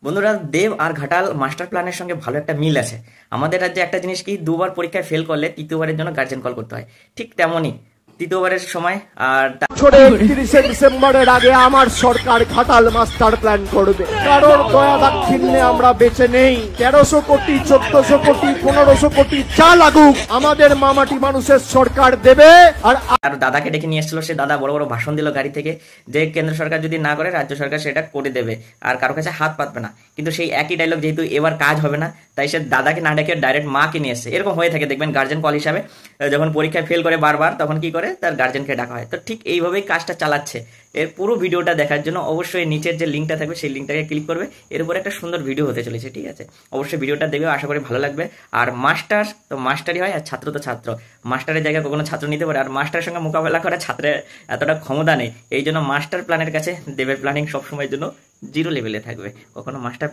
বন্ধুরা, দেব আর ঘাটাল মাস্টার প্ল্যানের সঙ্গে ভালো একটা মিল আছে। আমাদের রাজ্যে একটা জিনিস কি, দুবার পরীক্ষায় ফেল করলে তৃতীয়বারের জন্য গার্জেন কল করতে হয়। ঠিক তেমনই তৃতীয়বারের সময় আর বছরের ৩০শে ডিসেম্বরের আগে আমার সরকার ঘাটাল মাস্টার প্ল্যান করবে। কারোর দয়া দাক্ষিণ্যে আমরা বেঁচে নেই। ১৩০০ কোটি, ১৪০০ কোটি, ১৫০০ কোটি যা লাগুক আমাদের মামাটি মানুষের সরকার দেবে। আর দাদাকে ডেকে নিয়ে এসেছিল, সে দাদা বড় বড় ভাষণ দিল গাড়ি থেকে, যে কেন্দ্র সরকার যদি না করে রাজ্য সরকার সেটা করে দেবে আর কারো কাছে হাত পাতবে না। কিন্তু সেই একই ডায়লগ যেহেতু এবার কাজ হবে না, তাই সে দাদাকে না ডেকে ডাইরেক্ট মাকে নিয়ে এসছে। এরকম হয়ে থাকে, দেখবেন গার্জেন কল হিসাবে যখন পরীক্ষায় ফেল করে বারবার, তখন কি করে তার গার্জেনকে ডাকা হয়। তো ঠিক এইভাবেই কাজটা চালাচ্ছে। এর পুরো ভিডিওটা দেখার জন্য অবশ্যই নিচের যে লিঙ্কটা থাকবে সেই লিঙ্কটাকে ক্লিক করবে। এর উপরে একটা সুন্দর ভিডিও হতে চলেছে, ঠিক আছে? অবশ্যই ভিডিওটা দেখবে, আশা করি ভালো লাগবে। আর মাস্টার তো মাস্টারই হয়, আর ছাত্র তো ছাত্র। মাস্টারের জায়গায় কখনো ছাত্র নিতে পারে, আর মাস্টারের সঙ্গে মোকাবেলা করা ছাত্রের এতটা ক্ষমতা নেই। এই জন্য মাস্টার প্ল্যানের কাছে দেবের প্ল্যানিং সবসময়ের জন্য জিরো লেভেলে থাকবে। কখনো মাস্টার